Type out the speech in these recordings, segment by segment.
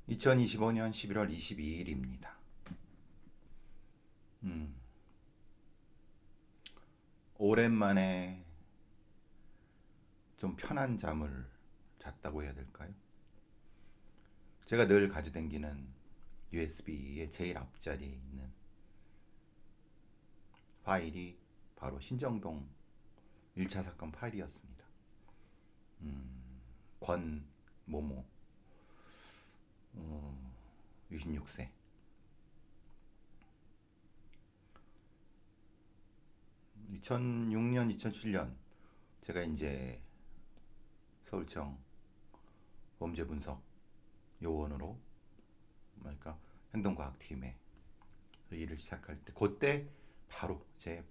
2025년 11월 22일입니다. 오랜만에 좀 편한 잠을 잤다고 해야 될까요? 제가 늘 가져다니는 USB의 제일 앞자리에 있는 파일이 바로 신정동 1차 사건 파일이었습니다. 권모모 66세. 2006년, 2007년 제가 이제 서울청 범죄분석 요원으로, 그러니까 행동과학팀에 일을 시작할 때, 그때 바로 제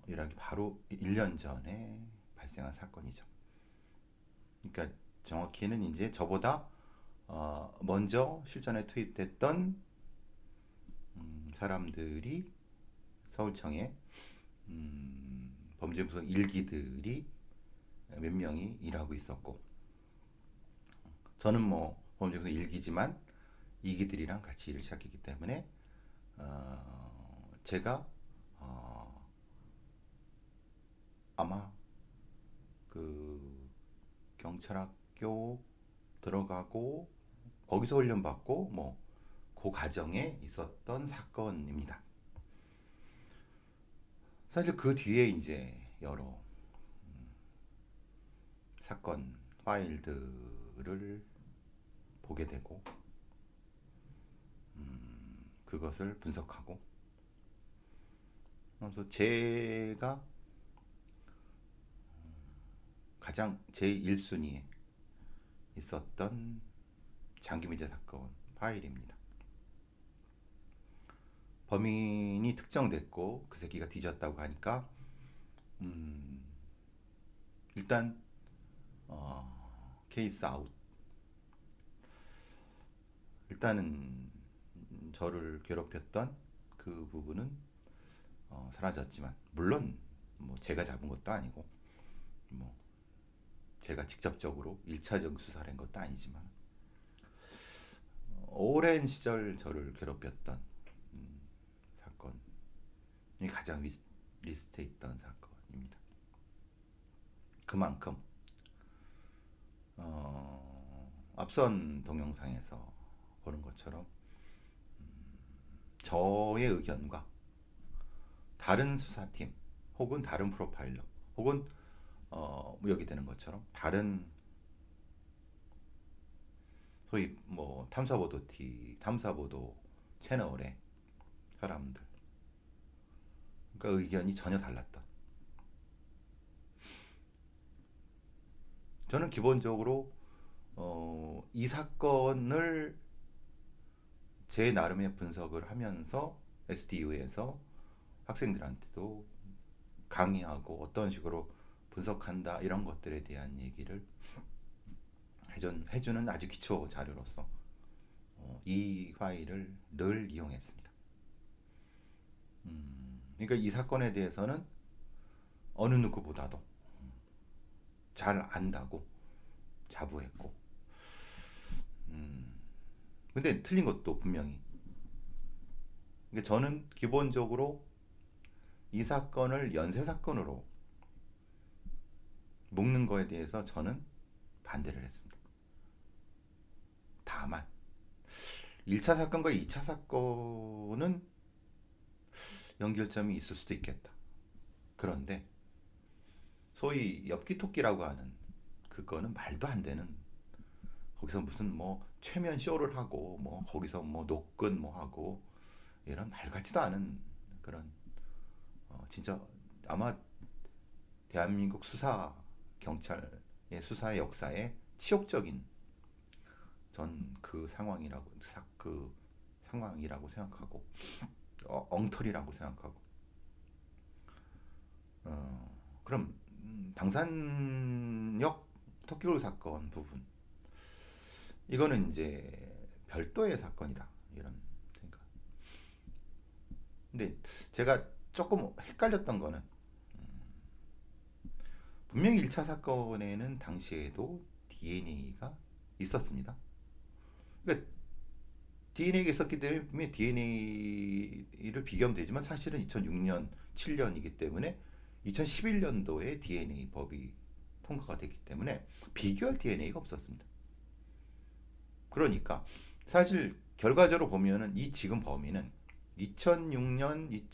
일하기 바로 1년 전에 발생한 사건이죠. 그러니까 정확히는 이제 저보다 먼저 실전에 투입됐던 사람들이 서울청에 범죄분석 일기들이 몇 명이 일하고 있었고, 저는 뭐 범죄분석 일기지만 이기들이랑 같이 일을 시작했기 때문에 제가 아마 그 경찰학교 들어가고 거기서 훈련받고 뭐 그 과정에 있었던 사건입니다. 사실 그 뒤에 이제 여러 사건 파일들을 보게 되고 그것을 분석하고, 그래서 제가 가장 제1순위에 있었던 장기미제 사건 파일입니다. 범인이 특정됐고 그 새끼가 뒤졌다고 하니까 일단 케이스 아웃. 일단은 저를 괴롭혔던 그 부분은 사라졌지만, 물론 뭐 제가 잡은 것도 아니고 뭐 제가 직접적으로 1차적 수사를 한 것도 아니지만 오랜 시절 저를 괴롭혔던 사건이 가장 리스트에 있던 사건입니다. 그만큼 앞선 동영상에서 보는 것처럼 저의 의견과 다른 수사팀 혹은 다른 프로파일러 혹은 여기 되는 것처럼 다른 소위 뭐 탐사보도 채널의 사람들, 그러니까 의견이 전혀 달랐던, 저는 기본적으로 이 사건을 제 나름의 분석을 하면서 SDU에서 학생들한테도 강의하고 어떤 식으로 분석한다 이런 것들에 대한 얘기를 해주는 아주 기초 자료로서 이 파일을 늘 이용했습니다. 그러니까 이 사건에 대해서는 어느 누구보다도 잘 안다고 자부했고, 근데 틀린 것도 분명히. 그러니까 저는 기본적으로 이 사건을 연쇄 사건으로 묶는 거에 대해서 저는 반대를 했습니다. 다만 1차 사건과 2차 사건은 연결점이 있을 수도 있겠다. 그런데 소위 엽기토끼라고 하는 그거는 말도 안 되는, 거기서 무슨 뭐 최면 쇼를 하고 뭐 거기서 뭐 노끈 뭐 하고 이런 말 같지도 않은 그런 진짜 아마 대한민국 수사 경찰의 수사의 역사에 치욕적인 전 그 상황이라고 그 상황이라고 생각하고 엉터리라고 생각하고, 그럼 당산역 토끼굴 사건 부분, 이거는 이제 별도의 사건이다 이런 생각. 근데 제가 조금 헷갈렸던 거는 분명히 1차 사건에는 당시에도 DNA가 있었습니다. 그러니까 DNA가 있었기 때문에 DNA를 비교하면 되지만 사실은 2006년, 7년이기 때문에 2011년도에 DNA 법이 통과가 됐기 때문에 비교할 DNA가 없었습니다. 그러니까 사실 결과적으로 보면은 이 지금 범인은 2006년,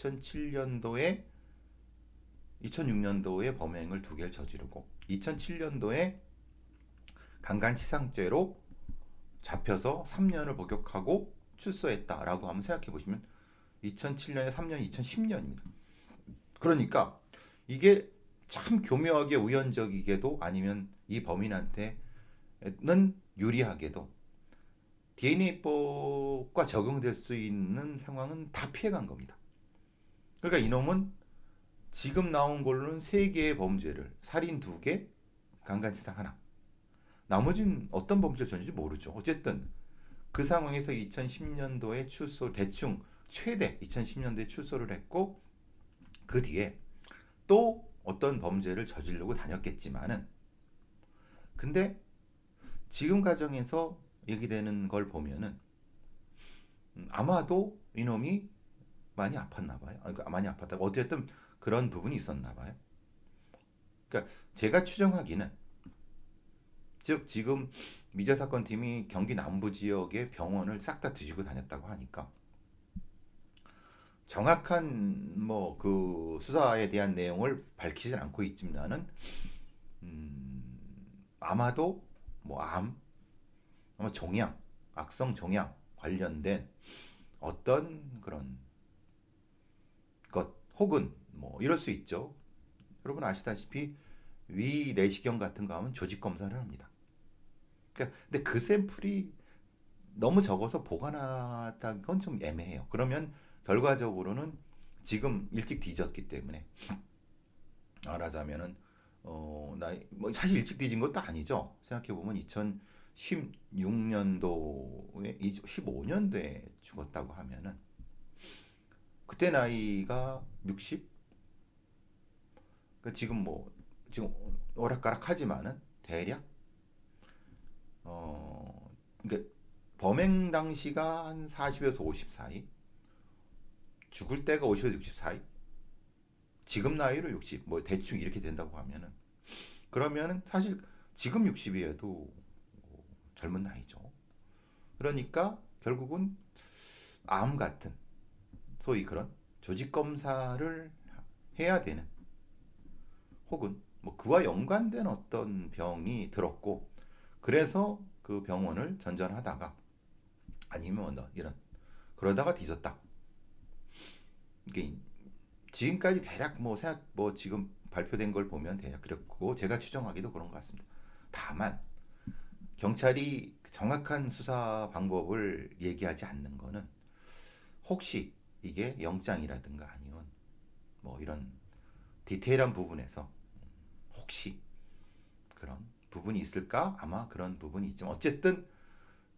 2006년도에 범행을 두 개를 저지르고 2007년도에 강간치상죄로 잡혀서 3년을 복역하고 출소했다라고 한번 생각해 보시면 2007년에 3년, 2010년입니다. 그러니까 이게 참 교묘하게 우연적이게도 아니면 이 범인한테는 유리하게도 DNA법과 적용될 수 있는 상황은 다 피해간 겁니다. 그러니까 이놈은 지금 나온 걸로는 3개의 범죄를 살인 2개, 강간치사 하나. 나머지는 어떤 범죄를 저지른지 모르죠. 어쨌든 그 상황에서 2010년도에 출소 대충 최대 2010년도에 출소를 했고 그 뒤에 또 어떤 범죄를 저지르려고 다녔겠지만은 근데 지금 과정에서 얘기되는 걸 보면은 아마도 이놈이 많이 아팠나 봐요. 많이 아팠다고 어쨌든 그런 부분이 있었나 봐요. 그러니까 제가 추정하기는 즉 지금 미제 사건 팀이 경기 남부 지역의 병원을 싹 다 뒤지고 다녔다고 하니까 정확한 뭐 그 수사에 대한 내용을 밝히진 않고 있지만은 아마도 뭐 아마 종양, 악성 종양 관련된 어떤 그런 것 혹은 뭐 이럴 수 있죠. 여러분 아시다시피 위 내시경 같은 거 하면 조직 검사를 합니다. 그러니까 근데 그 샘플이 너무 적어서 보관하다는 건 좀 애매해요. 그러면 결과적으로는 지금 일찍 뒤졌기 때문에 말하자면은 나이 뭐 사실 일찍 뒤진 것도 아니죠. 생각해 보면 2016년도에 15년도에 죽었다고 하면은 그때 나이가 60? 그러니까 지금 오락가락하지만은 대략 그러니까 범행 당시가 한 40에서 50 사이, 죽을 때가 50에서 60 사이, 지금 나이로 60, 뭐 대충 이렇게 된다고 하면은 그러면은 사실 지금 60이어도 젊은 나이죠. 그러니까 결국은 암 같은 소위 그런 조직 검사를 해야 되는 혹은 뭐 그와 연관된 어떤 병이 들었고 그래서 그 병원을 전전하다가 아니면 뭐 이런 그러다가 뒤졌다. 이게 지금까지 대략 뭐 지금 발표된 걸 보면 대략 그렇고 제가 추정하기도 그런 것 같습니다. 다만 경찰이 정확한 수사 방법을 얘기하지 않는 거는 혹시 이게 영장이라든가 아니면 뭐 이런 디테일한 부분에서 혹시 그런 부분이 있을까? 아마 그런 부분이 있지만 어쨌든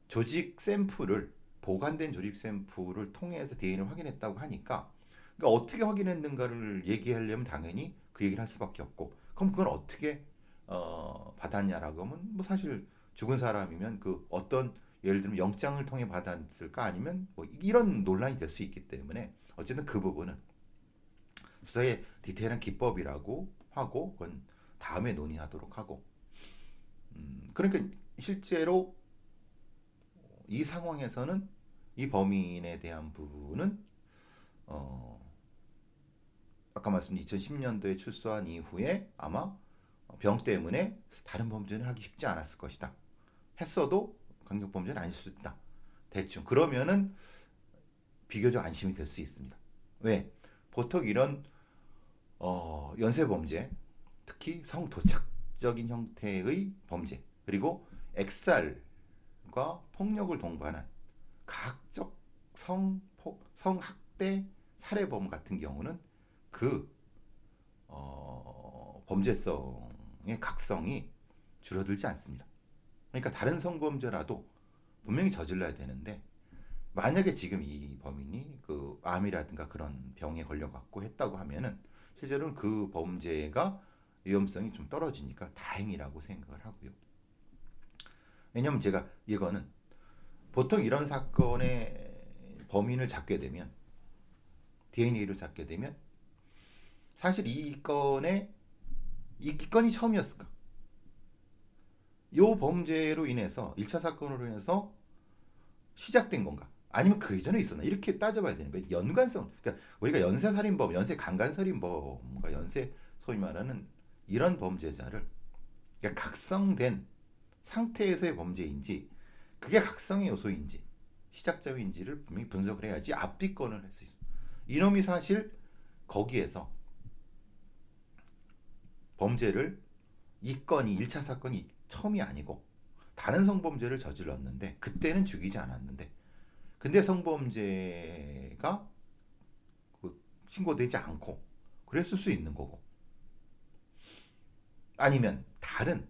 조직 샘플을 보관된 조직 샘플을 통해서 DNA를 확인했다고 하니까 그러니까 어떻게 확인했는가를 얘기하려면 당연히 그 얘기를 할 수밖에 없고 그럼 그건 어떻게 받았냐라고 하면 뭐 사실 죽은 사람이면 그 어떤 예를 들면 영장을 통해 받았을까 아니면 뭐 이런 논란이 될 수 있기 때문에 어쨌든 그 부분은 수사의 디테일한 기법이라고 하고 그건 다음에 논의하도록 하고 그러니까 실제로 이 상황에서는 이 범인에 대한 부분은 어, 아까 말씀드린 2010년도에 출소한 이후에 아마 병 때문에 다른 범죄는 하기 쉽지 않았을 것이다. 했어도 강력범죄는 아닐 수 있다. 대충 그러면은 비교적 안심이 될 수 있습니다. 왜? 보통 이런 연쇄범죄, 특히 성도착적인 형태의 범죄, 그리고 액살과 폭력을 동반한 가학적 성학대 살해범 같은 경우는 그 범죄성의 각성이 줄어들지 않습니다. 그러니까 다른 성범죄라도 분명히 저질러야 되는데 만약에 지금 이 범인이 그 암이라든가 그런 병에 걸려갖고 했다고 하면은 실제로는 그 범죄가 위험성이 좀 떨어지니까 다행이라고 생각을 하고요. 왜냐면 제가 이거는 보통 이런 사건의 범인을 잡게 되면 DNA를 잡게 되면 사실 이 건이 처음이었을까? 요 범죄로 인해서 1차 사건으로 인해서 시작된 건가? 아니면 그 이전에 있었나? 이렇게 따져봐야 되는 거예요. 연관성. 그러니까 우리가 연쇄살인범, 연쇄강간살인범과 소위 말하는 이런 범죄자를 그러니까 각성된 상태에서의 범죄인지 그게 각성의 요소인지 시작점인지를 분명히 분석을 해야지 앞뒤권을 할 수 있어요. 이놈이 사실 거기에서 범죄를 이 건이 1차 사건이 처음이 아니고 다른 성범죄를 저질렀는데 그때는 죽이지 않았는데 근데 성범죄가 신고되지 않고 그랬을 수 있는 거고 아니면 다른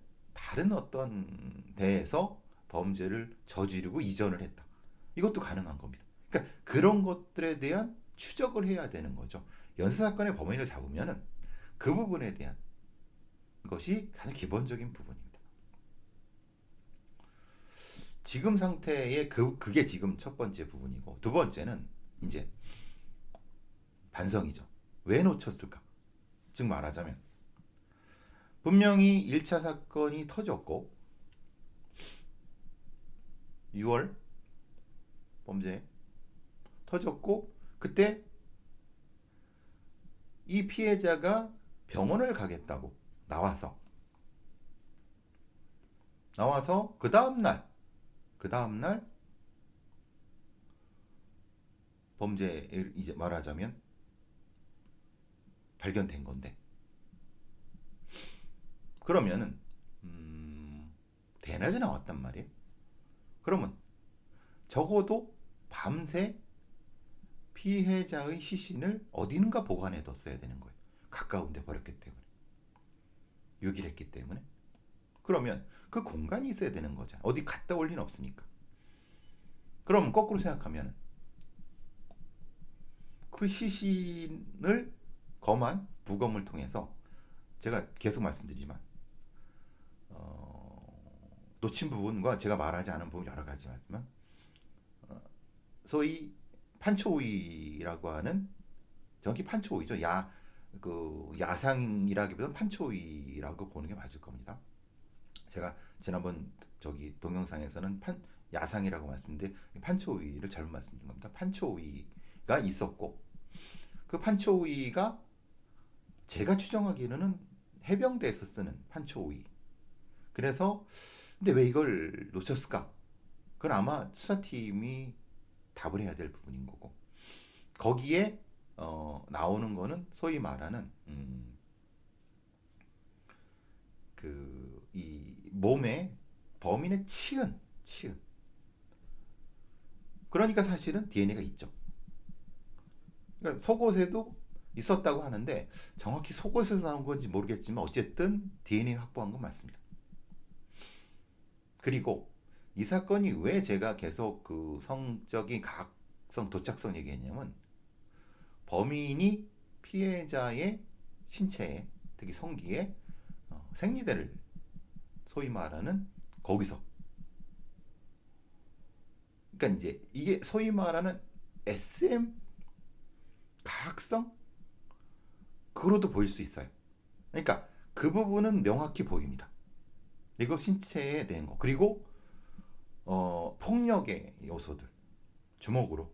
어떤 데에서 범죄를 저지르고 이전을 했다. 이것도 가능한 겁니다. 그러니까 그런 것들에 대한 추적을 해야 되는 거죠. 연쇄사건의 범인을 잡으면은 그 부분에 대한 것이 가장 기본적인 부분입니다. 지금 상태의 그게 지금 첫 번째 부분이고 두 번째는 이제 반성이죠. 왜 놓쳤을까? 즉 말하자면 분명히 1차 사건이 터졌고 6월 범죄 터졌고 그때 이 피해자가 병원을 가겠다고 나와서 그 다음날 범죄 이제 말하자면 발견된 건데 그러면은 대낮에 나왔단 말이에요. 그러면 적어도 밤새 피해자의 시신을 어디는가 보관해 뒀어야 되는 거예요. 가까운 데 버렸기 때문에 유기했기 때문에 그러면 그 공간이 있어야 되는 거죠. 어디 갖다 올 리는 없으니까. 그럼 거꾸로 생각하면 그 시신을 검한 부검을 통해서 제가 계속 말씀드리지만 놓친 부분과 제가 말하지 않은 부분 여러 가지지만 소위 판초이라고 하는 정확히 판초이죠. 야상이라기보다는 판초이라고 보는 게 맞을 겁니다. 제가 지난번 동영상에서는 야상이라고 말씀드렸는데 판초이를 잘못 말씀드린 겁니다. 판초이가 있었고 그 판초이가 제가 추정하기에는 해병대에서 쓰는 판초이. 그래서 근데 왜 이걸 놓쳤을까? 그건 아마 수사팀이 답을 해야 될 부분인 거고 거기에 나오는 거는 소위 말하는 이 몸에 범인의 치은 그러니까 사실은 DNA가 있죠. 그러니까 속옷에도 있었다고 하는데 정확히 속옷에서 나온 건지 모르겠지만 어쨌든 DNA 확보한 건 맞습니다. 그리고 이 사건이 왜 제가 계속 그 성적인 가학성 도착성 얘기했냐면 범인이 피해자의 신체에 특히 성기에 생리대를 소위 말하는 거기서 그러니까 이제 이게 소위 말하는 SM 가학성 그로도 보일 수 있어요. 그러니까 그 부분은 명확히 보입니다. 그리고 신체에 대한 거 그리고 폭력의 요소들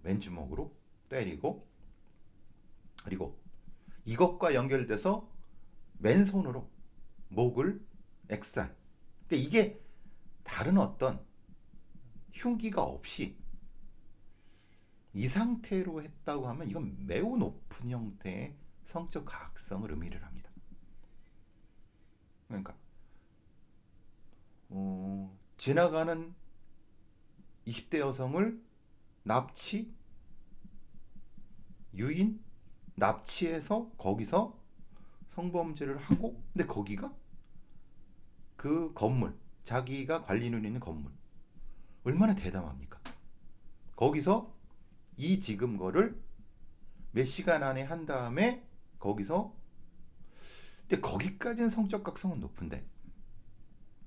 맨주먹으로 때리고 그리고 이것과 연결돼서 맨손으로 목을 액살 그러니까 이게 다른 어떤 흉기가 없이 이 상태로 했다고 하면 이건 매우 높은 형태의 성적 가학성을 의미를 합니다. 그러니까 지나가는 20대 여성을 납치해서 거기서 성범죄를 하고 근데 거기가 그 건물 자기가 관리는 있는 건물 얼마나 대담합니까? 거기서 이 지금 거를 몇 시간 안에 한 다음에 거기서 근데 거기까지는 성적 각성은 높은데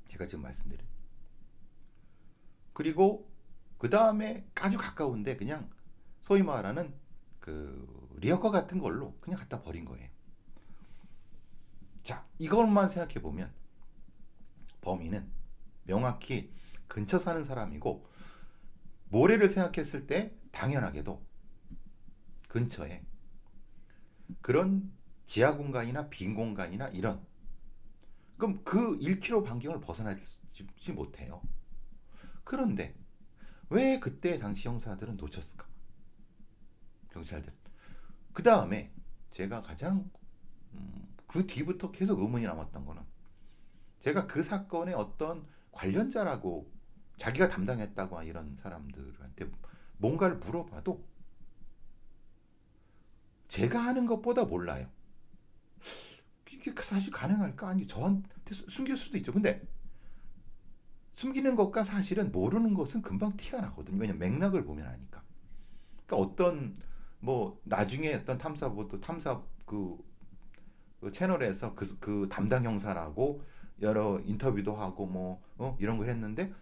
제가 지금 말씀드린 그리고 그 다음에 아주 가까운데 그냥 소위 말하는 그 리어커 같은 걸로 그냥 갖다 버린 거예요. 자, 이것만 생각해 보면 범인은 명확히 근처 사는 사람이고, 모래를 생각했을 때 당연하게도 근처에 그런 지하 공간이나 빈 공간이나 이런, 그럼 그 1km 반경을 벗어나지 못해요. 그런데 왜 그때 당시 형사들은 놓쳤을까? 경찰들. 그 다음에 제가 가장 그 뒤부터 계속 의문이 남았던 거는, 제가 그 사건의 어떤 관련자라고 자기가 담당했다고 이런 사람들한테 뭔가를 물어봐도 제가 하는 것보다 몰라요. 이게 사실 가능할까? 아니, 저한테 숨길 수도 있죠. 근데 숨기는 것과 사실은 모르는 것은 금방 티가 나거든요. 왜냐면 맥락을 보면 아니까. 그러니까 어떤 뭐 나중에 어떤 탐사보도 탐사 그 채널에서 그 담당 형사라고 여러 인터뷰도 하고 뭐 이런 걸 했는데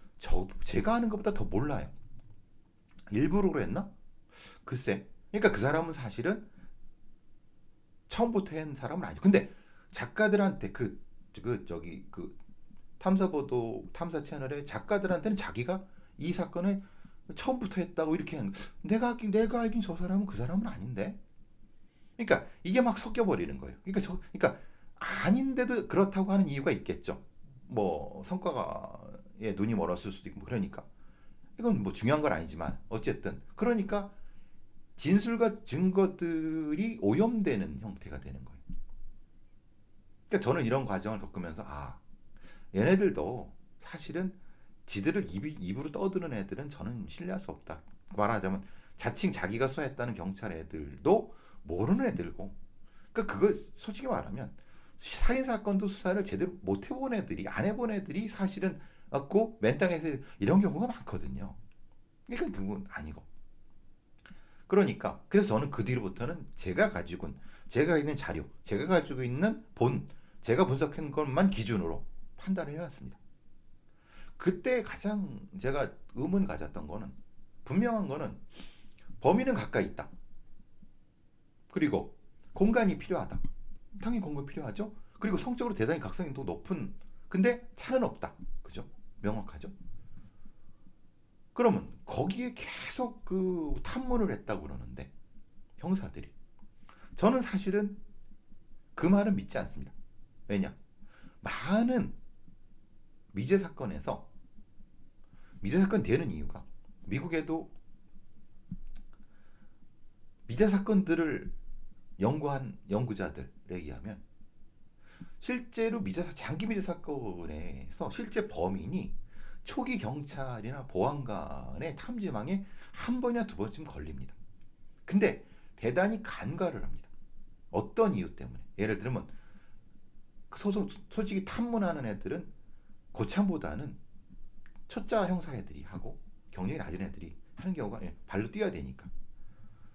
제가 하는 것보다 더 몰라요. 일부러 그랬나? 글쎄. 그러니까 그 사람은 사실은 처음부터 한 사람은 아니죠. 근데 작가들한테 저기 그 탐사보도 탐사 채널의 작가들한테는 자기가 이 사건을 처음부터 했다고 이렇게 하는, 내가 알긴 저 사람은 그 사람은 아닌데. 그러니까 이게 막 섞여 버리는 거예요. 그러니까 아닌데도 그렇다고 하는 이유가 있겠죠. 뭐 성과가에 눈이 멀었을 수도 있고, 그러니까 이건 뭐 중요한 건 아니지만 어쨌든 그러니까 진술과 증거들이 오염되는 형태가 되는 거예요. 그러니까 저는 이런 과정을 겪으면서 얘네들도 사실은 지들을 입으로 떠드는 애들은 저는 신뢰할 수 없다. 말하자면 자칭 자기가 수사했다는 경찰 애들도 모르는 애들고, 그러니까 그걸 솔직히 말하면 살인 사건도 수사를 제대로 못 해본 애들이, 안 해본 애들이 사실은 갖고 맨땅에서 이런 경우가 많거든요. 그러니까 그건 아니고. 그러니까 그래서 저는 그 뒤로부터는 제가 있는 자료, 제가 가지고 있는 제가 분석한 것만 기준으로 판단을 해왔습니다. 그때 가장 제가 의문 가졌던 거는, 분명한 거는 범인은 가까이 있다. 그리고 공간이 필요하다. 당연히 공간이 필요하죠. 그리고 성적으로 대단히 각성이 더 높은, 근데 차는 없다. 그죠? 명확하죠? 그러면 거기에 계속 그 탐문을 했다고 그러는데 형사들이, 저는 사실은 그 말은 믿지 않습니다. 왜냐? 많은 미제 사건에서 미제 사건 되는 이유가, 미국에도 미제 사건들을 연구한 연구자들에 의하면 실제로 장기 미제 사건에서 실제 범인이 초기 경찰이나 보안관의 탐지망에 한 번이나 두 번쯤 걸립니다. 근데 대단히 간과를 합니다. 어떤 이유 때문에? 예를 들면 솔직히 탐문하는 애들은 고참보다는 초짜 형사 애들이 하고 경력이 낮은 애들이 하는 경우가, 발로 뛰어야 되니까.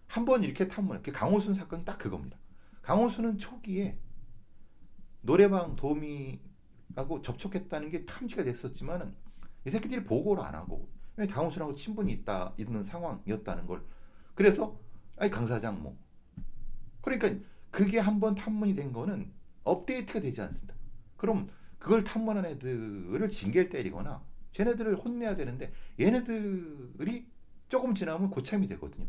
한 번 이렇게 강호순 사건이 딱 그겁니다. 강호순은 초기에 노래방 도우미하고 접촉했다는 게 탐지가 됐었지만은 이 새끼들이 보고를 안 하고 강호순하고 친분이 있는 상황이었다는 걸. 그래서 강 사장 뭐, 그러니까 그게 한번 탐문이 된 거는 업데이트가 되지 않습니다. 그럼 그걸 탐문한 애들을 징계를 때리거나 쟤네들을 혼내야 되는데 얘네들이 조금 지나면 고참이 되거든요.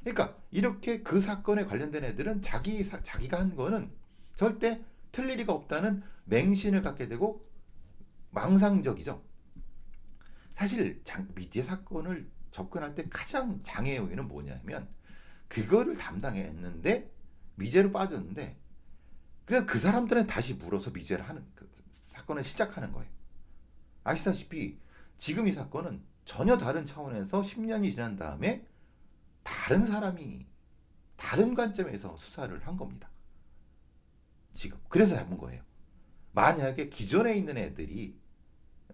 그러니까 이렇게 그 사건에 관련된 애들은 자기가 한 거는 절대 틀릴 리가 없다는 맹신을 갖게 되고 망상적이죠. 사실 미제 사건을 접근할 때 가장 장애 요인은 뭐냐면, 그거를 담당했는데 미제로 빠졌는데 그래서 그 사람들은 다시 물어서 미제를 하는, 그 사건을 시작하는 거예요. 아시다시피 지금 이 사건은 전혀 다른 차원에서 10년이 지난 다음에 다른 사람이 다른 관점에서 수사를 한 겁니다. 지금 그래서 잡은 거예요. 만약에 기존에 있는 애들이,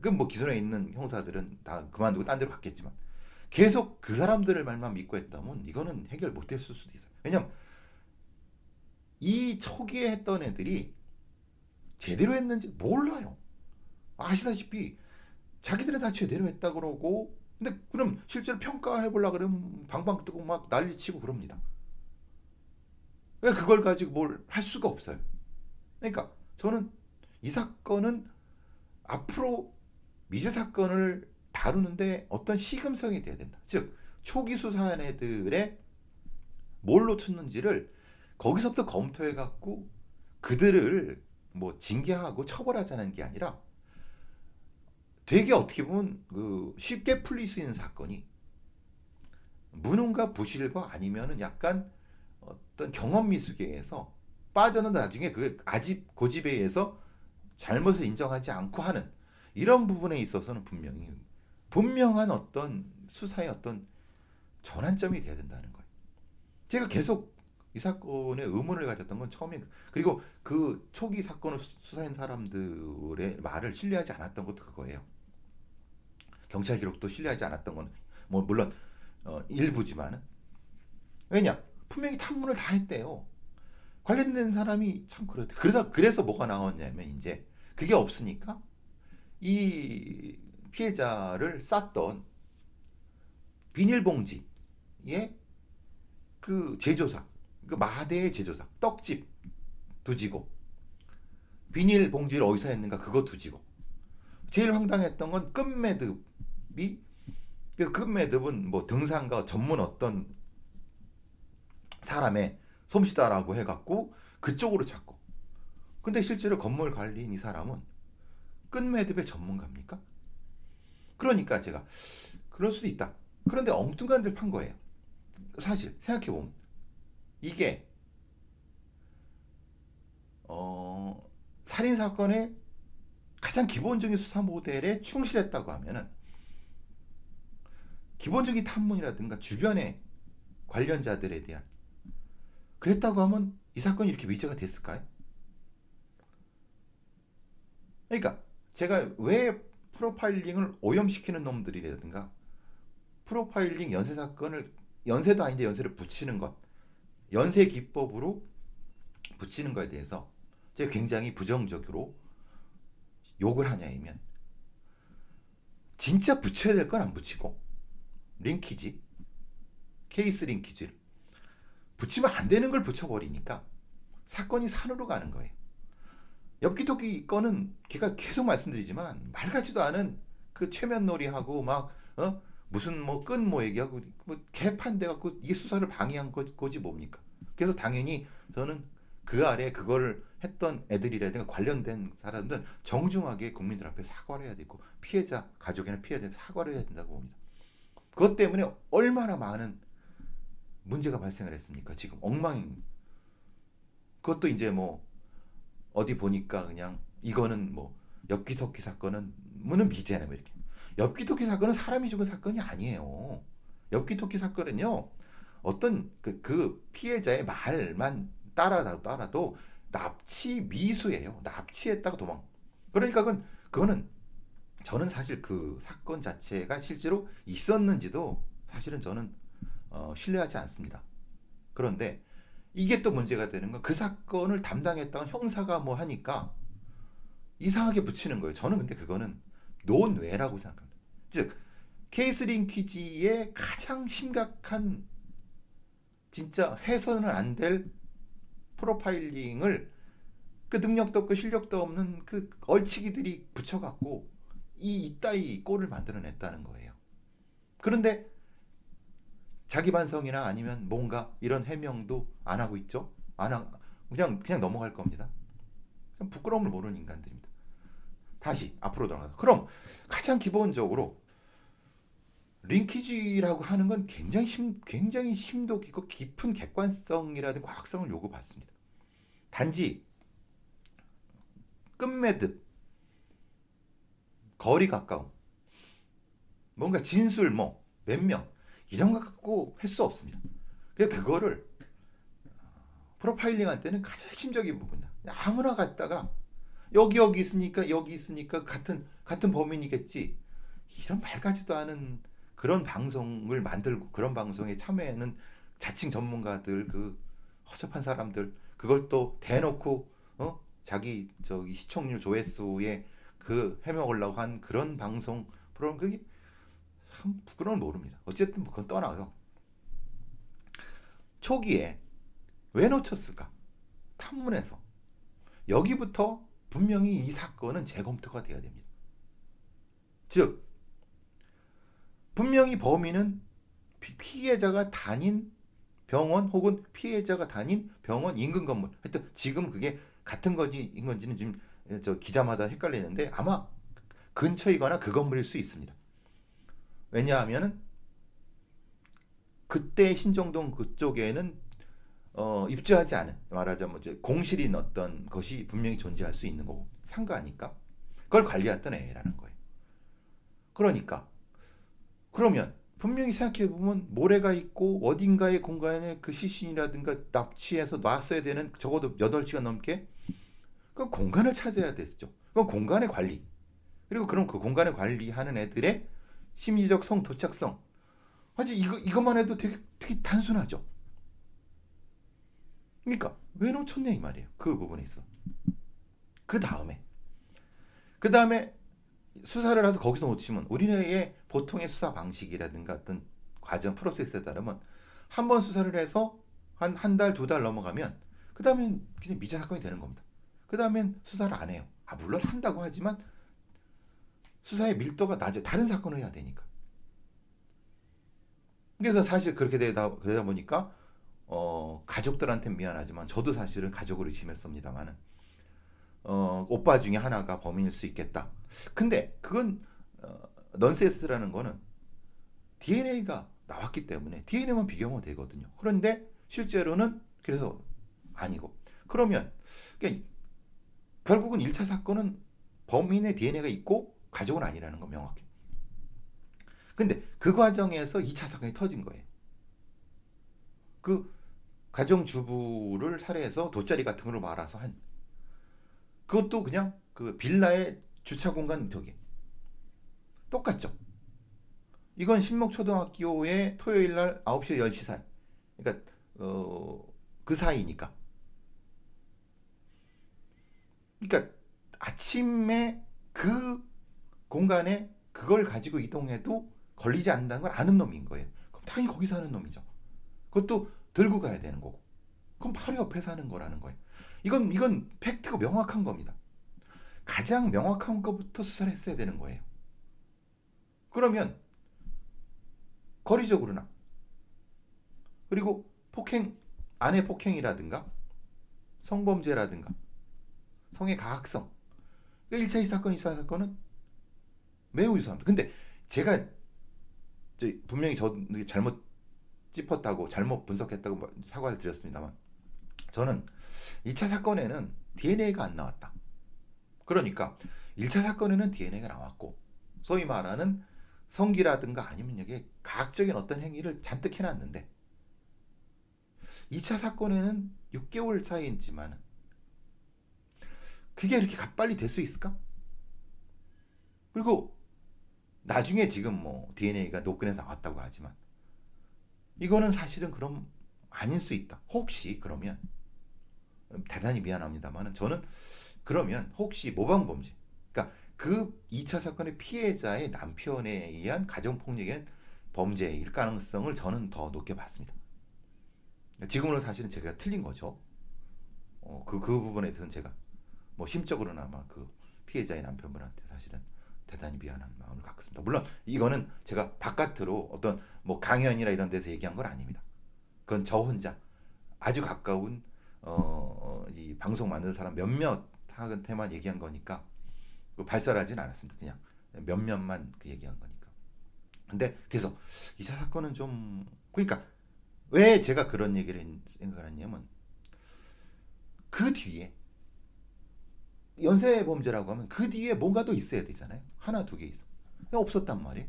그럼 뭐 기존에 있는 형사들은 다 그만두고 딴 데로 갔겠지만 계속 그 사람들을 말만 믿고 했다면 이거는 해결 못했을 수도 있어요. 왜냐면 이 초기에 했던 애들이 제대로 했는지 몰라요. 아시다시피 자기들은 다 제대로 했다 그러고 근데 그럼 실제로 평가해 보려고 그러면 방방 뜨고 막 난리치고 그럽니다. 왜 그걸 가지고 뭘 할 수가 없어요. 그러니까 저는 이 사건은 앞으로 미제 사건을 다루는데 어떤 시금성이 돼야 된다. 즉 초기 수사한 애들의 뭘 놓쳤는지를 거기서부터 검토해 갖고 그들을 뭐 징계하고 처벌하자는 게 아니라 되게 어떻게 보면 그 쉽게 풀릴 수 있는 사건이 무능과 부실과 아니면은 약간 어떤 경험 미숙에서 빠져는 나중에 그 아집 고집에 의해서 잘못을 인정하지 않고 하는 이런 부분에 있어서는 분명히 분명한 어떤 수사의 어떤 전환점이 돼야 된다는 거예요. 제가 계속 이 사건에 의문을 가졌던 건 처음에 그리고 그 초기 사건을 수사한 사람들의 말을 신뢰하지 않았던 것도 그거예요. 경찰 기록도 신뢰하지 않았던 건 뭐 물론 일부지만은 왜냐 분명히 탐문을 다 했대요. 관련된 사람이 참 그렇대. 그래서 뭐가 나왔냐면 이제 그게 없으니까 이 피해자를 쌌던 비닐봉지에 그 제조사, 그 마대의 제조사, 떡집 두지고 비닐봉지를 어디서 했는가 그거 두지고 제일 황당했던 건 끝매듭이 그 끝매듭은 뭐 등산가 전문 어떤 사람의 솜씨다라고 해갖고 그쪽으로 찾고 근데 실제로 건물 관리인 이 사람은 끝매듭의 전문가입니까? 그러니까 제가 그럴 수도 있다. 그런데 엉뚱한 데를 판 거예요. 사실 생각해보면 이게 살인 사건의 가장 기본적인 수사 모델에 충실했다고 하면은 기본적인 탐문이라든가 주변의 관련자들에 대한 그랬다고 하면 이 사건이 이렇게 위제가 됐을까요? 그러니까 제가 왜 프로파일링을 오염시키는 놈들이라든가 프로파일링 연쇄 사건을 연쇄도 아닌데 연쇄를 붙이는 것 연쇄 기법으로 붙이는 것에 대해서 제가 굉장히 부정적으로 욕을 하냐면 진짜 붙여야 될 건 안 붙이고 링키지 케이스 링키지를 붙이면 안 되는 걸 붙여버리니까 사건이 산으로 가는 거예요. 엽기토끼 건은 제가 계속 말씀드리지만 말 같지도 않은 그 최면놀이하고 막 무슨 뭐 끈 뭐 얘기하고 뭐 개판 돼 갖고 이게 수사를 방해한 거지 뭡니까? 그래서 당연히 저는 그 아래 그거를 했던 애들이라든가 관련된 사람들은 정중하게 국민들 앞에 사과를 해야 되고 피해자 가족이나 피해자한테 사과를 해야 된다고 봅니다. 그것 때문에 얼마나 많은 문제가 발생을 했습니까? 지금 엉망인 그것도 이제 뭐 어디 보니까 그냥 이거는 뭐 엽기토끼 사건은 뭐는 미제네 뭐 이렇게 엽기토끼 사건은 사람이 죽은 사건이 아니에요. 엽기토끼 사건은요 어떤 그 피해자의 말만 따라도 납치 미수예요. 납치했다가 도망. 그러니까 그거는 저는 사실 그 사건 자체가 실제로 있었는지도 사실은 저는 신뢰하지 않습니다. 그런데 이게 또 문제가 되는 건 그 사건을 담당했던 형사가 뭐 하니까 이상하게 붙이는 거예요. 저는 근데 그거는 논외라고 생각합니다. 즉 케이스 링키지의 가장 심각한 진짜 해서는 안 될 프로파일링을 그 능력도 없고 실력도 없는 그 얼치기들이 붙여갖고 이따위 꼴을 만들어냈다는 거예요. 그런데 자기 반성이나 아니면 뭔가 이런 해명도 안 하고 있죠. 그냥 넘어갈 겁니다. 참 부끄러움을 모르는 인간들입니다. 다시 앞으로 돌아가서 그럼 가장 기본적으로 링키지라고 하는 건 굉장히 심도 깊고 깊은 객관성이라든 과학성을 요구받습니다. 단지 끝매듭, 거리 가까움, 뭔가 진술 몇 명 이런 거 갖고 할 수 없습니다. 그래서 그거를 프로파일링 할 때는 가장 핵심적인 부분이다. 아무나 갖다가 여기 있으니까 같은 범인이겠지. 이런 말 같지도 않은 그런 방송을 만들고 그런 방송에 참여하는 자칭 전문가들 그 허접한 사람들 그걸 또 대놓고 자기 저기 시청률 조회수에 그 해먹으려고 한 그런 방송 프로그램 그게 참 그건 모릅니다. 어쨌든 뭐 그건 떠나서 초기에 왜 놓쳤을까? 탐문에서 여기부터 분명히 이 사건은 재검토가 돼야 됩니다. 즉 분명히 범인은 피해자가 다닌 병원 혹은 피해자가 다닌 병원 인근 건물. 하여튼 지금 그게 같은 건지인 건지는 지금 저 기자마다 헷갈리는데 아마 근처이거나 그 건물일 수 있습니다. 왜냐하면은 그때 신정동 그쪽에는 입주하지 않은, 말하자면 이제 공실인 어떤 것이 분명히 존재할 수 있는 거고 상가니까 그걸 관리했던 애라는 거예요. 그러니까 그러면 분명히 생각해보면 모래가 있고 어딘가의 공간에 그 시신이라든가 납치해서 놨어야 되는 적어도 8시간 넘게 그 공간을 찾아야 됐죠. 그 공간의 관리, 그리고 그럼 그 공간을 관리하는 애들의 심리적 성 도착성, 아주 이것만 해도 되게 단순하죠. 그러니까 왜 놓쳤냐 이 말이에요. 그 부분에 있어. 그 다음에 수사를 해서 거기서 놓치면 우리의 보통의 수사 방식이라든가 어떤 과정 프로세스에 따르면 한 번 수사를 해서 한 달, 2달 넘어가면 그 다음엔 그냥 미제 사건이 되는 겁니다. 그 다음엔 수사를 안 해요. 물론 한다고 하지만 수사의 밀도가 낮아. 다른 사건을 해야 되니까. 그래서 사실 그렇게 되다 보니까 가족들한테 미안하지만 저도 사실은 가족을 의심했습니다만은 오빠 중에 하나가 범인일 수 있겠다. 근데 그건 넌센스라는 거는 DNA가 나왔기 때문에 DNA만 비교하면 되거든요. 그런데 실제로는 그래서 아니고. 그러면 그러니까 결국은 1차 사건은 범인의 DNA가 있고 가족은 아니라는 건 명확해. 근데 그 과정에서 2차 사건이 터진 거예요. 그 가정주부를 살해해서 돗자리 같은 걸로 말아서 한, 그것도 그냥 그 빌라의 주차 공간 벽에 똑같죠. 이건 신목초등학교의 토요일 날 9시 10시 사이. 그러니까 그 사이니까. 그러니까 아침에 그 공간에 그걸 가지고 이동해도 걸리지 않는다는 걸 아는 놈인 거예요. 그럼 당연히 거기 사는 놈이죠. 그것도 들고 가야 되는 거고. 그럼 바로 옆에 사는 거라는 거예요. 이건 팩트가 명확한 겁니다. 가장 명확한 것부터 수사를 했어야 되는 거예요. 그러면 거리적으로나 그리고 아내 폭행이라든가 성범죄라든가 성의 가학성, 1차 2사건 2차 사건은 매우 유사합니다. 근데 제가 분명히 저 잘못 짚었다고 잘못 분석했다고 사과를 드렸습니다만 저는 2차 사건에는 DNA가 안 나왔다. 그러니까 1차 사건에는 DNA가 나왔고 소위 말하는 성기라든가 아니면 여기에 가학적인 어떤 행위를 잔뜩 해놨는데 2차 사건에는 6개월 차이지만 그게 이렇게 빨리 될 수 있을까? 그리고 나중에 지금 뭐 DNA가 노끈에서 나왔다고 하지만 이거는 사실은 그럼 아닐 수 있다. 혹시 그러면 대단히 미안합니다만 저는 그러면 혹시 모방범죄, 그러니까 그 2차 사건의 피해자의 남편에 의한 가정폭력의 범죄일 가능성을 저는 더 높게 봤습니다. 지금은 사실은 제가 틀린 거죠. 그 부분에 대해서는 제가 뭐 심적으로나마 그 피해자의 남편분한테 사실은 대단히 미안한 마음을 갖고 있습니다. 물론 이거는 제가 바깥으로 어떤 뭐 강연이나 이런 데서 얘기한 건 아닙니다. 그건 저 혼자 아주 가까운 이 방송 만드는 사람 몇몇한테만 얘기한 거니까 발설하진 않았습니다. 그냥 몇몇만 그 얘기한 거니까. 근데 그래서 2차 사건은 좀, 그러니까 왜 제가 그런 얘기를 생각을 했냐면 그 뒤에 연쇄범죄라고 하면 그 뒤에 뭔가 더 있어야 되잖아요. 하나 두 개 있어. 없었단 말이에요.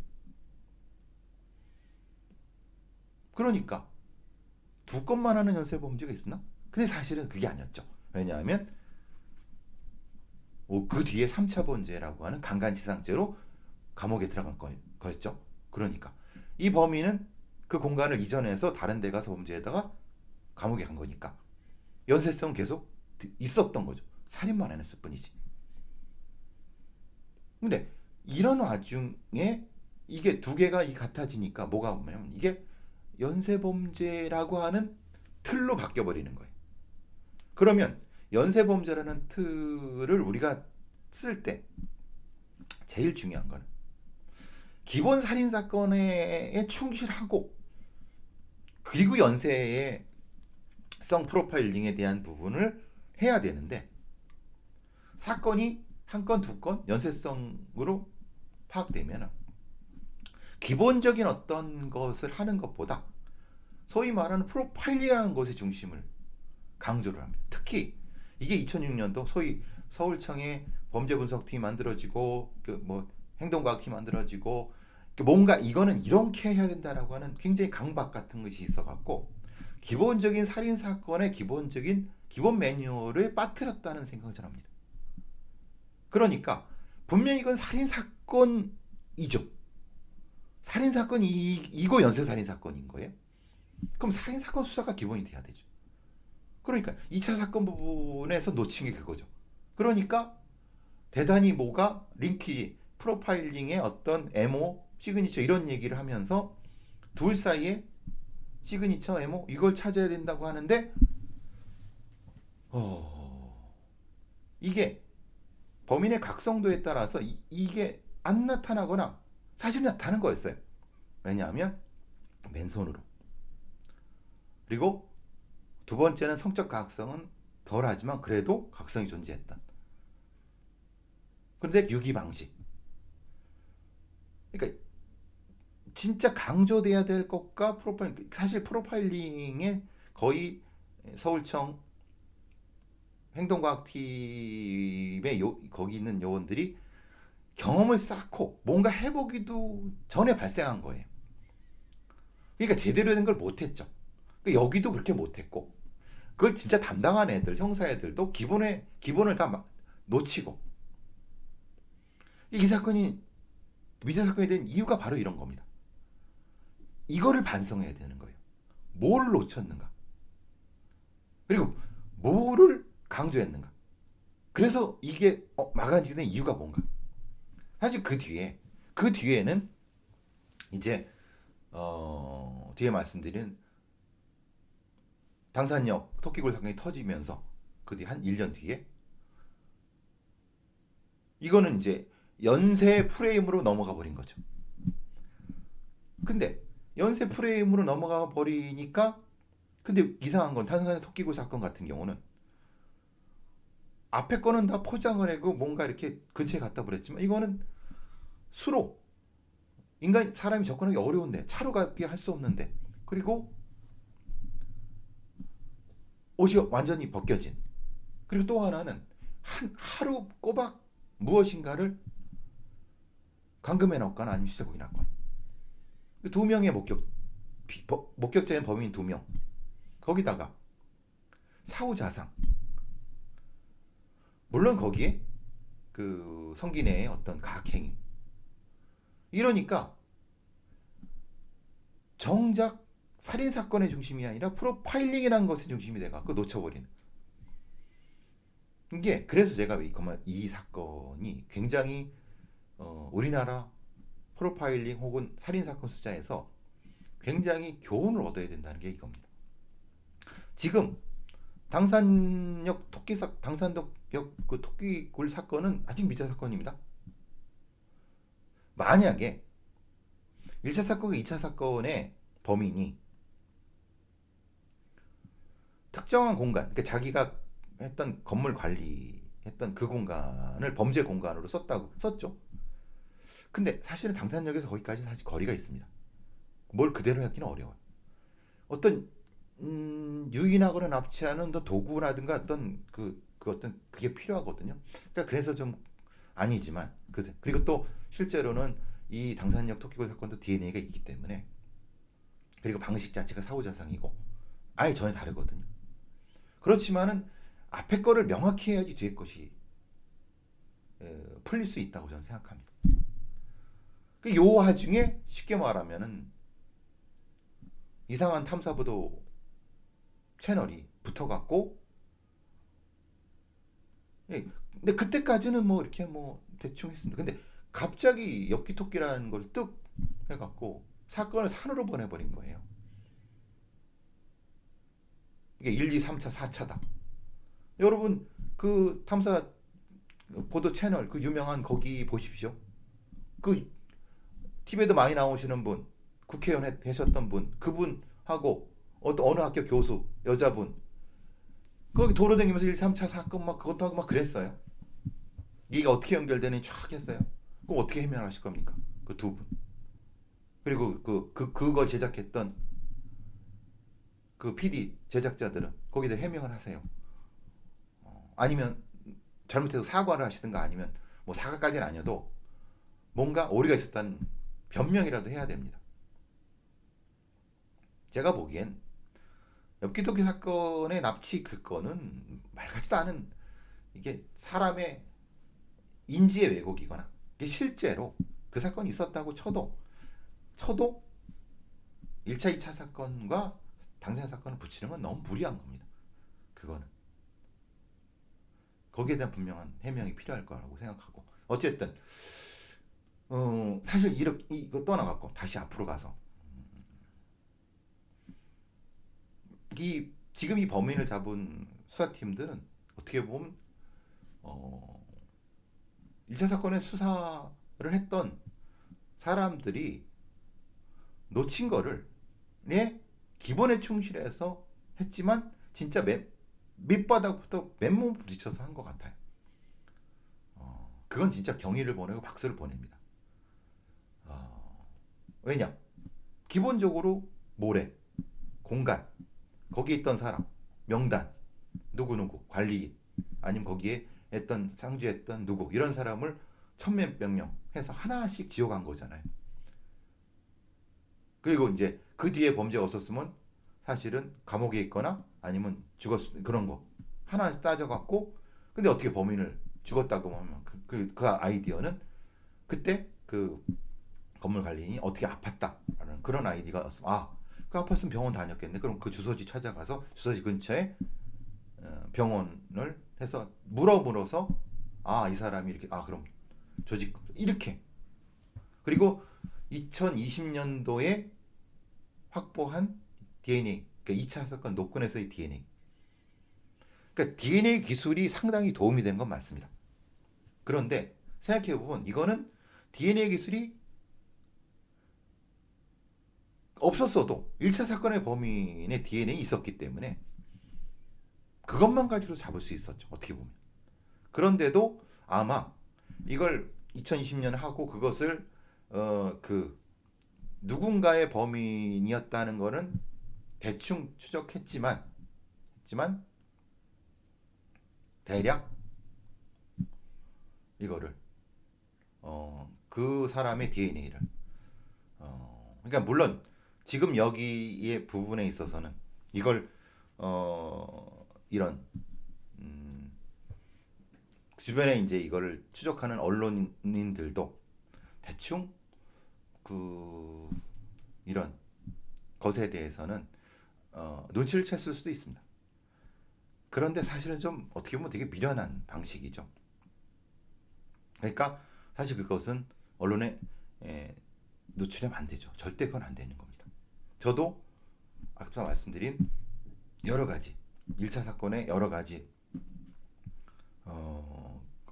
그러니까 두 건만 하는 연쇄범죄가 있었나? 근데 사실은 그게 아니었죠. 왜냐하면 그 뒤에 3차 범죄라고 하는 강간치상죄로 감옥에 들어간 거였죠. 그러니까 이 범인은 그 공간을 이전해서 다른 데 가서 범죄에다가 감옥에 간 거니까 연쇄성은 계속 있었던 거죠. 살인만 안 했을 뿐이지. 근데 이런 와중에 이게 두 개가 같아지니까 뭐가 오냐면 이게 연쇄범죄라고 하는 틀로 바뀌어 버리는 거예요. 그러면 연쇄범죄라는 틀을 우리가 쓸 때 제일 중요한 거는 기본 살인 사건에 충실하고 그리고 연쇄의 성 프로파일링에 대한 부분을 해야 되는데 사건이 한 건, 두 건 연쇄성으로 파악되면 기본적인 어떤 것을 하는 것보다 소위 말하는 프로파일이라는 것의 중심을 강조를 합니다. 특히 이게 2006년도 소위 서울청의 범죄분석팀이 만들어지고 뭐 행동과학팀이 만들어지고 뭔가 이거는 이렇게 해야 된다라고 하는 굉장히 강박 같은 것이 있어갖고 기본적인 살인 사건의 기본적인 기본 매뉴얼을 빠뜨렸다는 생각을 저는 합니다. 그러니까 분명히 이건 살인 사건이죠. 살인 사건이 이거 연쇄 살인 사건인 거예요. 그럼 살인 사건 수사가 기본이 돼야 되죠. 그러니까 2차 사건 부분에서 놓친 게 그거죠. 그러니까 대단히 뭐가 링키 프로파일링의 어떤 MO 시그니처 이런 얘기를 하면서 둘 사이에 시그니처 MO 이걸 찾아야 된다고 하는데 이게 범인의 각성도에 따라서 이게 안 나타나거나 사실 나타나는 거였어요. 왜냐하면 맨손으로. 그리고 두 번째는 성적 각성은 덜하지만 그래도 각성이 존재했다. 그런데 유기 방식. 그러니까 진짜 강조돼야 될 것과 프로파일링, 사실 프로파일링에 거의 서울청 행동과학팀의 거기 있는 요원들이 경험을 쌓고 뭔가 해보기도 전에 발생한 거예요. 그러니까 제대로 된 걸 못했죠. 그러니까 여기도 그렇게 못했고 그걸 진짜 담당한 애들, 형사 애들도 기본을 다 놓치고 이 사건이 미제 사건이 된 이유가 바로 이런 겁니다. 이거를 반성해야 되는 거예요. 뭘 놓쳤는가? 그리고 뭐를 강조했는가? 그래서 이게 막아지는 이유가 뭔가? 사실 그 뒤에는 이제 뒤에 말씀드린 당산역 토끼굴 사건이 터지면서 그 뒤 한 1년 뒤에 이거는 이제 연쇄 프레임으로 넘어가 버린 거죠. 근데 연쇄 프레임으로 넘어가 버리니까 근데 이상한 건 당산역 토끼굴 사건 같은 경우는 앞에 거는 다 포장을 하고 뭔가 이렇게 근처에 갖다 버렸지만 이거는 수로 사람이 접근하기 어려운데 차로 가게 할 수 없는데 그리고 옷이 완전히 벗겨진 그리고 또 하나는 하루 꼬박 무엇인가를 감금해 놨거나 아니면 시세고기 놨거나 두 명의 목격자인 범인 2명 거기다가 사후자상 물론 거기에 그 성기내의 어떤 가학행위 이러니까 정작 살인사건의 중심이 아니라 프로파일링이라는 것의 중심이 돼갖고 놓쳐버리는 이게 그래서 제가 이 사건이 굉장히 우리나라 프로파일링 혹은 살인사건 수사에서 굉장히 교훈을 얻어야 된다는 게 이겁니다. 지금 당산역 그 토끼굴 사건은 아직 미제 사건입니다. 만약에 1차 사건과 2차 사건의 범인이 특정한 공간, 그러니까 자기가 했던 건물 관리했던 그 공간을 범죄 공간으로 썼죠. 근데 사실은 당산역에서 거기까지 사실 거리가 있습니다. 뭘 그대로 하기는 어려워요. 어떤 유인하거나 납치하는 도구라든가 어떤 어떤 그게 필요하거든요. 그러니까 그래서 좀 아니지만 그리고 또 실제로는 이 당산역 토끼굴 사건도 DNA가 있기 때문에 그리고 방식 자체가 사후자상이고 아예 전혀 다르거든요. 그렇지만은 앞에 거를 명확히 해야지 뒤에 것이 풀릴 수 있다고 저는 생각합니다. 요 와중에 쉽게 말하면은 이상한 탐사보도 채널이 붙어갖고 근데 그때까지는 뭐 이렇게 뭐 대충 했습니다. 근데 갑자기 엽기토끼라는 걸 해갖고 사건을 산으로 보내버린 거예요. 이게 1, 2, 3차, 4차다. 여러분 그 탐사 보도 채널 그 유명한 거기 보십시오. 그 TV에도 많이 나오시는 분, 국회의원 되셨던 분, 그분하고 어느 학교 교수 여자분 거기 도로 다니면서 1, 3차 사건 막 그것도 하고 막 그랬어요. 이게 어떻게 연결되는지 쫙 했어요. 그럼 어떻게 해명하실 겁니까? 그 두 분. 그리고 그걸 제작했던 그 PD 제작자들은 거기다 해명을 하세요. 아니면 잘못해서 사과를 하시든가 아니면 뭐 사과까지는 아니어도 뭔가 오류가 있었다는 변명이라도 해야 됩니다. 제가 보기엔 엽기토끼 사건의 납치 그 건은 말 같지도 않은 이게 사람의 인지의 왜곡이거나 이게 실제로 그 사건이 있었다고 쳐도 1차, 2차 사건과 당사자 사건을 붙이는 건 너무 무리한 겁니다. 그거는 거기에 대한 분명한 해명이 필요할 거라고 생각하고 어쨌든 사실 이거 떠나갔고 다시 앞으로 가서 지금 이 범인을 잡은 수사팀들은 어떻게 보면 1차 사건의 수사를 했던 사람들이 놓친 거를 기본에 충실해서 했지만 진짜 밑바닥부터 맨몸 부딪혀서 한 것 같아요. 그건 진짜 경의를 보내고 박수를 보냅니다. 왜냐? 기본적으로 모래, 공간, 거기 있던 사람, 명단, 누구누구, 관리인, 아니면 거기에 상주했던 누구 이런 사람을 천몇 명 해서 하나씩 지어간 거잖아요. 그리고 이제 그 뒤에 범죄가 없었으면 사실은 감옥에 있거나 아니면 그런 거 하나씩 따져갖고 근데 어떻게 범인을 죽었다고 하면 그 아이디어는 그때 그 건물 관리인이 어떻게 아팠다라는 그런 아이디어가 왔으면 그 아팠으면 병원 다녔겠네. 그럼 그 주소지 찾아가서 주소지 근처에 병원을 해서 물어서 이 사람이 이렇게 그럼 조직 이렇게 그리고 2020년도에 확보한 DNA 그러니까 2차 사건 노건에서의 DNA 그러니까 DNA 기술이 상당히 도움이 된 건 맞습니다. 그런데 생각해보면 이거는 DNA 기술이 없었어도 1차 사건의 범인의 DNA가 있었기 때문에 그것만 가지고 잡을 수 있었죠. 어떻게 보면. 그런데도 아마 이걸 2020년에 하고 그것을 누군가의 범인이었다는 거는 대충 추적했지만 대략 이거를 그 사람의 DNA를 그러니까 물론 지금 여기의 부분에 있어서는 이걸 이런 주변에 이제 이거를 추적하는 언론인들도 대충 이런 것에 대해서는 눈치를 챘을 수도 있습니다. 그런데 사실은 좀 어떻게 보면 되게 미련한 방식이죠. 그러니까 사실 그것은 언론에 노출하면 안 되죠. 절대 그건 안 되는 겁니다. 저도 아까 말씀드린 여러 가지 1차 사건의 여러 가지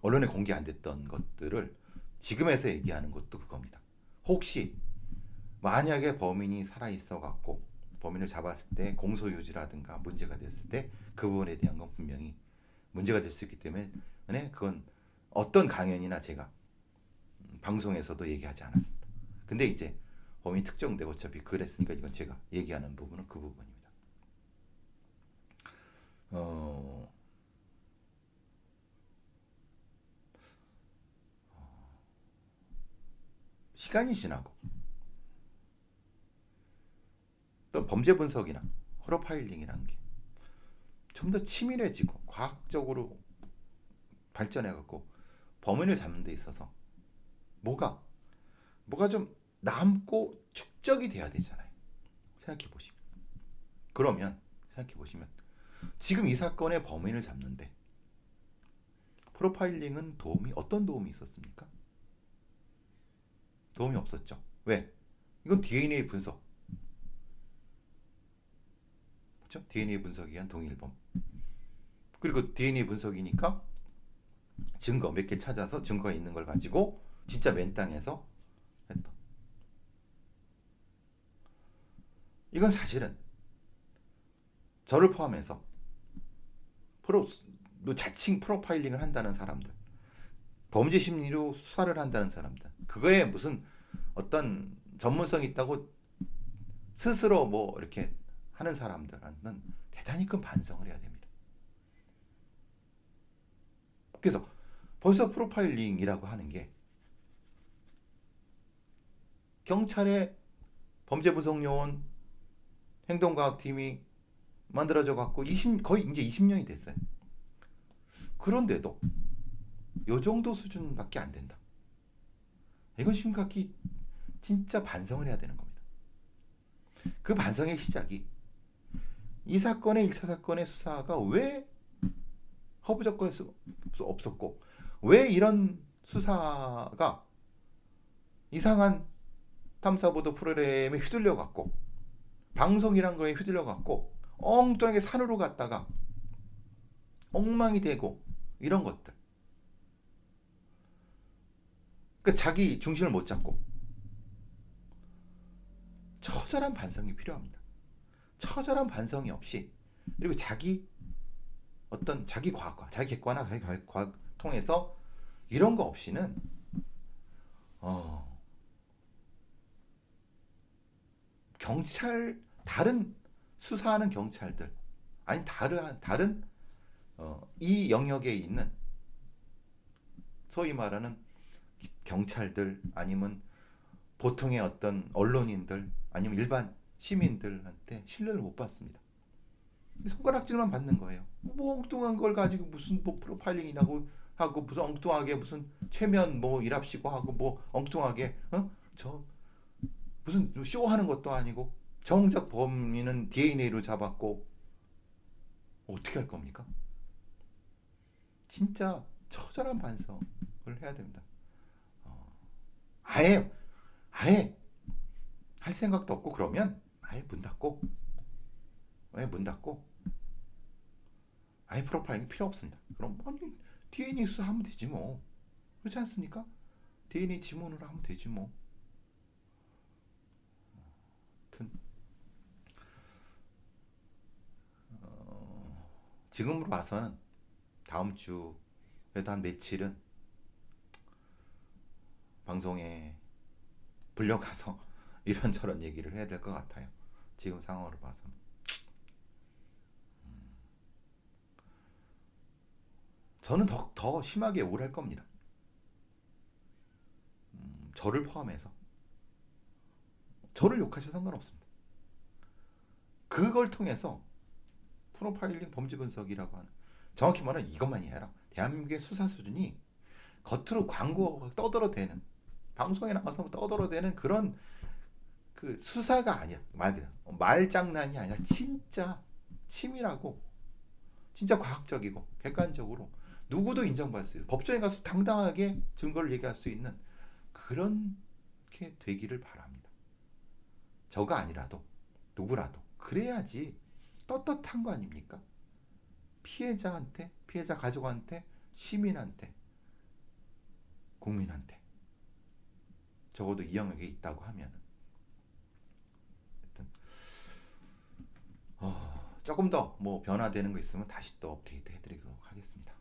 언론에 공개 안 됐던 것들을 지금에서 얘기하는 것도 그겁니다. 혹시 만약에 범인이 살아있어 갖고 범인을 잡았을 때 공소유지라든가 문제가 됐을 때 그 부분에 대한 건 분명히 문제가 될 수 있기 때문에 그건 어떤 강연이나 제가 방송에서도 얘기하지 않았습니다. 근데 이제 범인이 특정되고 어차피 그랬으니까 이건 제가 얘기하는 부분은 그 부분입니다. 시간이 지나고 또 범죄 분석이나 프로파일링이라는 게 좀 더 치밀해지고 과학적으로 발전해갖고 범인을 잡는 데 있어서 뭐가 좀 남고 축적이 돼야 되잖아요. 그러면 생각해 보시면 지금 이 사건의 범인을 잡는데 프로파일링은 어떤 도움이 있었습니까? 도움이 없었죠. 왜? 이건 DNA 분석, 그렇죠? DNA 분석에 의한 동일범. 그리고 DNA 분석이니까 증거 몇 개 찾아서 증거가 있는 걸 가지고 진짜 맨 땅에서 했다. 이건 사실은 저를 포함해서 자칭 프로파일링을 한다는 사람들, 범죄 심리로 수사를 한다는 사람들, 그거에 무슨 어떤 전문성이 있다고 스스로 뭐 이렇게 하는 사람들은 대단히 큰 반성을 해야 됩니다. 그래서 벌써 프로파일링이라고 하는 게 경찰의 범죄분석요원 행동과학팀이 만들어져 갖고 거의 이제 20년이 됐어요. 그런데도 요 정도 수준밖에 안 된다. 이건 심각히 진짜 반성을 해야 되는 겁니다. 그 반성의 시작이 이 사건의 1차 사건의 수사가 왜 허브적거릴 수 없었고 왜 이런 수사가 이상한 탐사보도 프로그램에 휘둘려 갖고 방송이란 거에 휘둘려 갖고 엉뚱하게 산으로 갔다가 엉망이 되고 이런 것들. 그러니까 자기 중심을 못 잡고 처절한 반성이 필요합니다. 처절한 반성이 없이 그리고 자기 과학과 자기 객관화 자기 과학 통해서 이런 거 없이는 경찰 다른 수사하는 경찰들 아니 다른 이 영역에 있는 소위 말하는 경찰들 아니면 보통의 어떤 언론인들 아니면 일반 시민들한테 신뢰를 못 받습니다. 손가락질만 받는 거예요. 뭐 엉뚱한 걸 가지고 무슨 뭐 프로파일링이라고 하고 무슨 엉뚱하게 무슨 최면 뭐 일합시고 하고 뭐 엉뚱하게 저 무슨 쇼하는 것도 아니고 정작 범인은 DNA로 잡았고 어떻게 할 겁니까? 진짜 처절한 반성을 해야 됩니다. 아예 할 생각도 없고 그러면 아예 문 닫고 아예 프로파일링 필요 없습니다. 그럼 아니 DNA 수사하면 되지 뭐. 그렇지 않습니까? DNA 지문으로 하면 되지 뭐. 하여튼 지금으로 봐서는 다음 주 그래도 한 며칠은 방송에 불려가서 이런저런 얘기를 해야 될 것 같아요. 지금 상황으로 봐서는. 저는 더 심하게 우울할 겁니다. 저를 포함해서. 저를 욕하셔도 상관없습니다. 그걸 통해서 프로파일링 범죄 분석이라고 하는 정확히 말하면 이것만이 아니라 대한민국의 수사 수준이 겉으로 광고 떠들어대는 방송에 나가서 떠들어대는 그런 그 수사가 아니야. 말장난이 아니라 진짜 치밀하고 진짜 과학적이고 객관적으로 누구도 인정받을 수 있는 법정에 가서 당당하게 증거를 얘기할 수 있는 그렇게 되기를 바랍니다. 저가 아니라도 누구라도 그래야지 떳떳한 거 아닙니까? 피해자한테, 피해자 가족한테, 시민한테, 국민한테 적어도 이 영역에 있다고 하면 하여튼 조금 더 뭐 변화되는 거 있으면 다시 또 업데이트 해드리도록 하겠습니다.